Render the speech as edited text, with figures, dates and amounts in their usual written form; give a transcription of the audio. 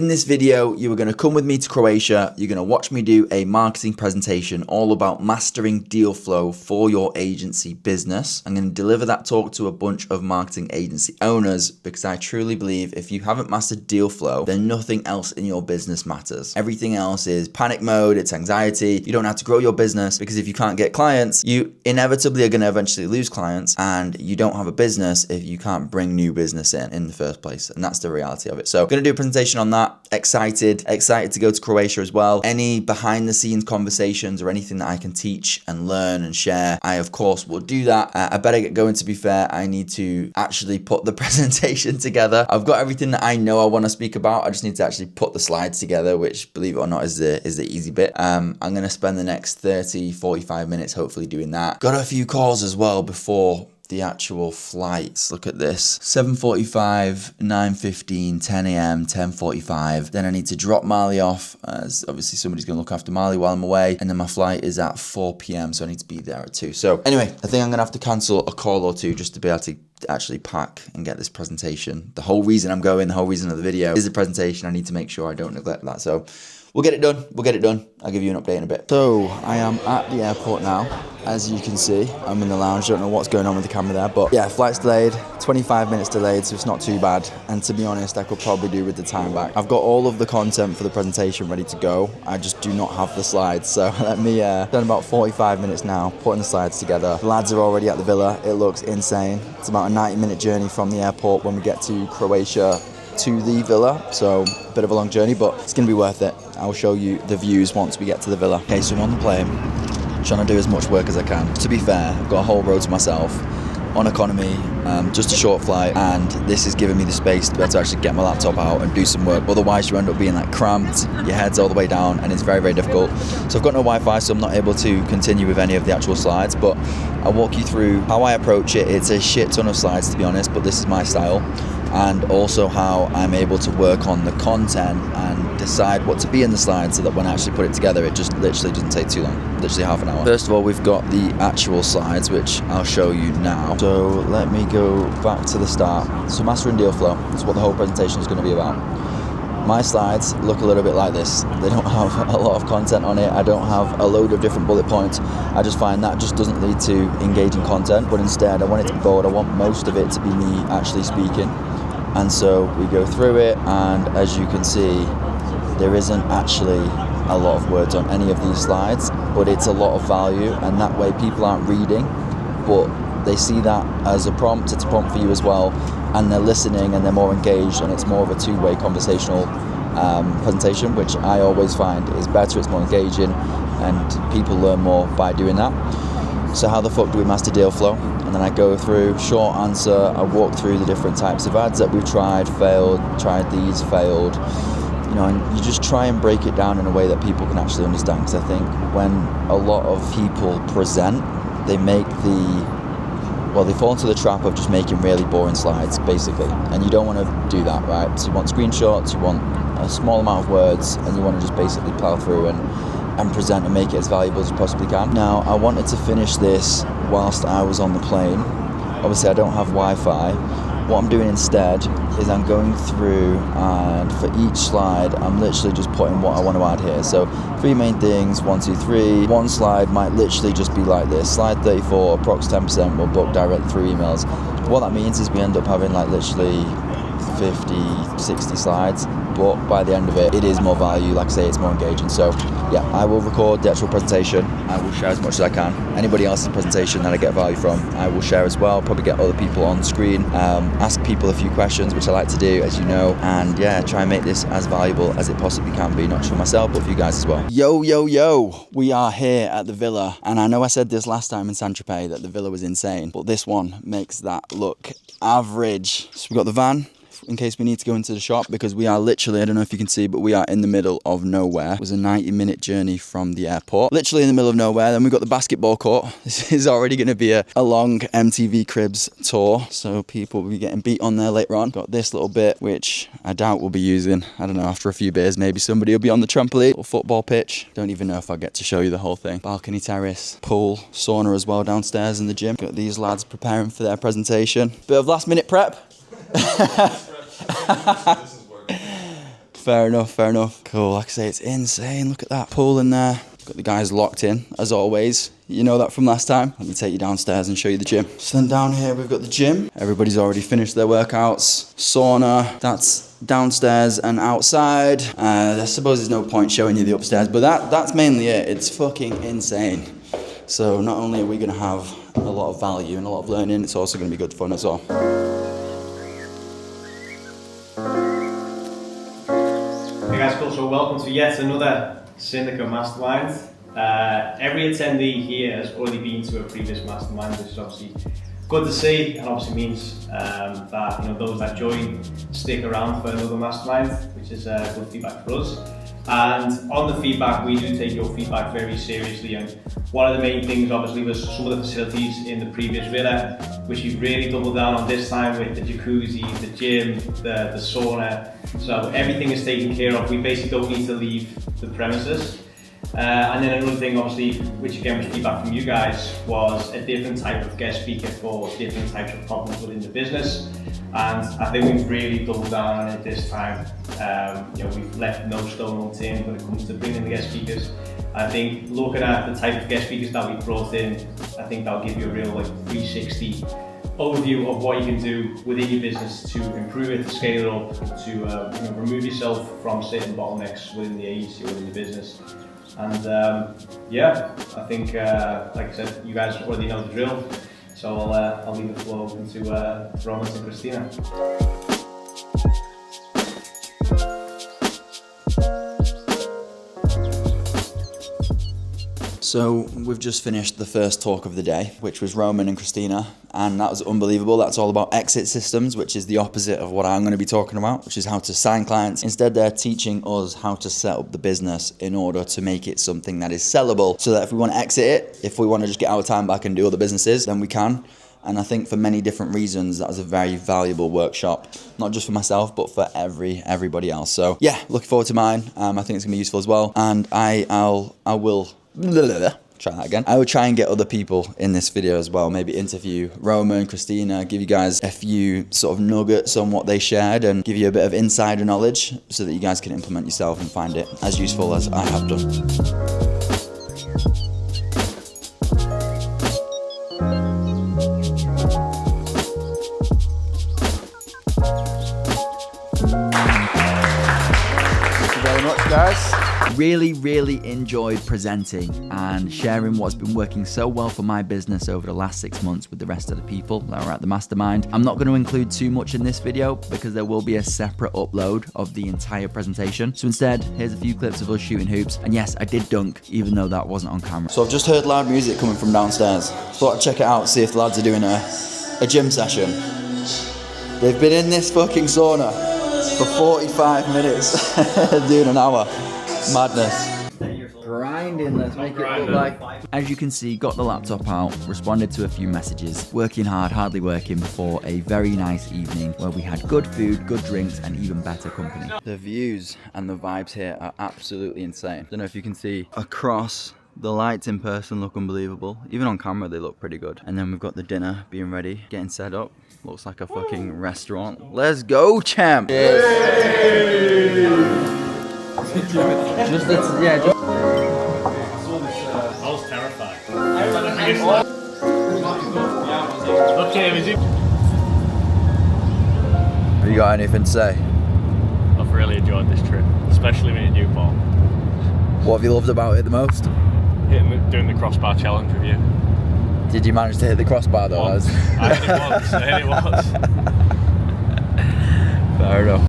In this video, you are going to come with me to Croatia. You're going to watch me do a marketing presentation all about mastering deal flow for your agency business. I'm going to deliver that talk to a bunch of marketing agency owners because I truly believe if you haven't mastered deal flow, then nothing else in your business matters. Everything else is panic mode, it's anxiety. You don't have to grow your business because if you can't get clients, you inevitably are going to eventually lose clients, and you don't have a business if you can't bring new business in the first place. And that's the reality of it. So I'm going to do a presentation on that. Excited to go to Croatia as well. Any behind the scenes conversations or anything that I can teach and learn and share, I of course will do that. I better get going, to be fair. I need to actually put the presentation together. I've got everything that I know I want to speak about. I just need to actually put the slides together, which, believe it or not, is the easy bit. I'm going to spend the next 30-45 minutes hopefully doing that. Got a few calls as well before the actual flights. Look at this: 7:45, 9:15, 10 a.m, 10:45. Then I need to drop Marley off, as obviously somebody's going to look after Marley while I'm away. And then my flight is at 4 p.m, so I need to be there at 2. So anyway, I think I'm going to have to cancel a call or two just to be able to actually pack and get this presentation. The whole reason I'm going, the whole reason of the video is the presentation. I need to make sure I don't neglect that. So we'll get it done. I'll give you an update in a bit. So I am at the airport now. As you can see, I'm in the lounge. Don't know what's going on with the camera there, but yeah, flight's delayed, 25 minutes delayed, so it's not too bad. And to be honest, I could probably do with the time back. I've got all of the content for the presentation ready to go. I just do not have the slides. So let me, done about 45 minutes now, putting the slides together. The lads are already at the villa. It looks insane. It's about a 90-minute journey from the airport when we get to Croatia to the villa, so a bit of a long journey, but it's gonna be worth it. I'll show you the views once we get to the villa. Okay, so I'm on the plane, trying to do as much work as I can. To be fair, I've got a whole row to myself on economy, just a short flight, and this is giving me the space to be able to actually get my laptop out and do some work. Otherwise you end up being like cramped, your head's all the way down, and it's very, very difficult. So I've got no Wi-Fi, so I'm not able to continue with any of the actual slides, but I'll walk you through how I approach it. It's a shit ton of slides, to be honest, but this is my style, and also how I'm able to work on the content and decide what to be in the slides so that when I actually put it together, it just literally doesn't take too long, literally half an hour. First of all, we've got the actual slides, which I'll show you now. So let me go back to the start. So mastering deal flow is what the whole presentation is going to be about. My slides look a little bit like this. They don't have a lot of content on it. I don't have a load of different bullet points. I just find that just doesn't lead to engaging content, but instead I want it to be bold. I want most of it to be me actually speaking. And so we go through it, and as you can see, there isn't actually a lot of words on any of these slides, but it's a lot of value, and that way people aren't reading, but they see that as a prompt. It's a prompt for you as well, and they're listening and they're more engaged, and it's more of a two-way conversational presentation, which I always find is better. It's more engaging, and people learn more by doing that. So how the fuck do we master deal flow? And then I go through, short answer, I walk through the different types of ads that we've tried, failed, tried these, failed, you know, and you just try and break it down in a way that people can actually understand. Because I think when a lot of people present, they fall into the trap of just making really boring slides, basically. And you don't want to do that, right? So you want screenshots, you want a small amount of words, and you want to just basically plow through and present and make it as valuable as you possibly can. Now, I wanted to finish this whilst I was on the plane. Obviously, I don't have Wi-Fi. What I'm doing instead is I'm going through, and for each slide, I'm literally just putting what I want to add here. So 3 main things, 1, 2, 3. One slide might literally just be like this. Slide 34, approx 10% will book directly through emails. What that means is we end up having like literally 50, 60 slides, but by the end of it, it is more value. Like I say, it's more engaging. So yeah, I will record the actual presentation. I will share as much as I can. Anybody else's presentation that I get value from, I will share as well. Probably get other people on screen, ask people a few questions, which I like to do, as you know, and yeah, try and make this as valuable as it possibly can be, not just for myself, but for you guys as well. Yo, we are here at the villa, and I know I said this last time in Saint-Tropez that the villa was insane, but this one makes that look average. So we've got the van, in case we need to go into the shop, because we are literally, I don't know if you can see, but we are in the middle of nowhere. It was a 90-minute journey from the airport, literally in the middle of nowhere. Then we've got the basketball court. This is already going to be a long MTV Cribs tour, so people will be getting beat on there later on. Got this little bit, which I doubt we'll be using. I don't know, after a few beers, maybe somebody will be on the trampoline or football pitch. Don't even know if I'll get to show you the whole thing. Balcony terrace, pool, sauna as well downstairs in the gym. Got these lads preparing for their presentation. Bit of last minute prep. Fair enough, fair enough. Cool, like I say, it's insane. Look at that pool in there. Got the guys locked in, as always. You know that from last time. Let me take you downstairs and show you the gym. So then down here, we've got the gym. Everybody's already finished their workouts. Sauna, that's downstairs and outside. I suppose there's no point showing you the upstairs, but that's mainly it. It's fucking insane. So not only are we gonna have a lot of value and a lot of learning, it's also gonna be good fun as well. Hey guys, cool. So welcome to yet another Syndicate Mastermind. Every attendee here has already been to a previous mastermind, which is obviously good to see, and obviously means that those that join stick around for another mastermind, which is good feedback for us. And on the feedback, we do take your feedback very seriously. And one of the main things, obviously, was some of the facilities in the previous villa, which we've really doubled down on this time with the jacuzzi, the gym, the sauna. So everything is taken care of. We basically don't need to leave the premises. And then another thing, obviously, which again was feedback from you guys, was a different type of guest speaker for different types of problems within the business. And I think we've really doubled down on it this time. We've left no stone unturned when it comes to bringing the guest speakers. I think looking at the type of guest speakers that we brought in, I think that'll give you a real 360 overview of what you can do within your business to improve it, to scale it up, to remove yourself from certain bottlenecks within the agency, within the business. And I think, like I said, you guys already know the drill. So I'll leave the floor open to Roman and Christina. So we've just finished the first talk of the day, which was Roman and Christina, and that was unbelievable. That's all about exit systems, which is the opposite of what I'm going to be talking about, which is how to sign clients. Instead, they're teaching us how to set up the business in order to make it something that is sellable, so that if we want to exit it, if we want to just get our time back and do other businesses, then we can. And I think for many different reasons, that was a very valuable workshop, not just for myself, but for everybody else. So yeah, looking forward to mine. I think it's gonna be useful as well. And I will try that again. I will try and get other people in this video as well. Maybe interview Roman, Christina, give you guys a few sort of nuggets on what they shared and give you a bit of insider knowledge so that you guys can implement yourself and find it as useful as I have done. Guys, really enjoyed presenting and sharing what's been working so well for my business over the last 6 months with the rest of the people that are at the mastermind. I'm not going to include too much in this video because there will be a separate upload of the entire presentation. So instead, here's a few clips of us shooting hoops. And yes, I did dunk, even though that wasn't on camera. So I've just heard loud music coming from downstairs. Thought I'd check it out, see if the lads are doing a gym session. They've been in this fucking sauna for 45 minutes, doing an hour. Madness. Grinding, let's make it look like. As you can see, got the laptop out, responded to a few messages, working hard, hardly working, for a very nice evening where we had good food, good drinks, and even better company. The views and the vibes here are absolutely insane. Don't know if you can see across. The lights in person look unbelievable. Even on camera, they look pretty good. And then we've got the dinner being ready, getting set up. Looks like a fucking restaurant. Let's go, champ! Yes. I was terrified. Have you got anything to say? I've really enjoyed this trip, especially meeting you, Paul. What have you loved about it the most? Doing the crossbar challenge with you. Did you manage to hit the crossbar though? I hit it once. Fair enough.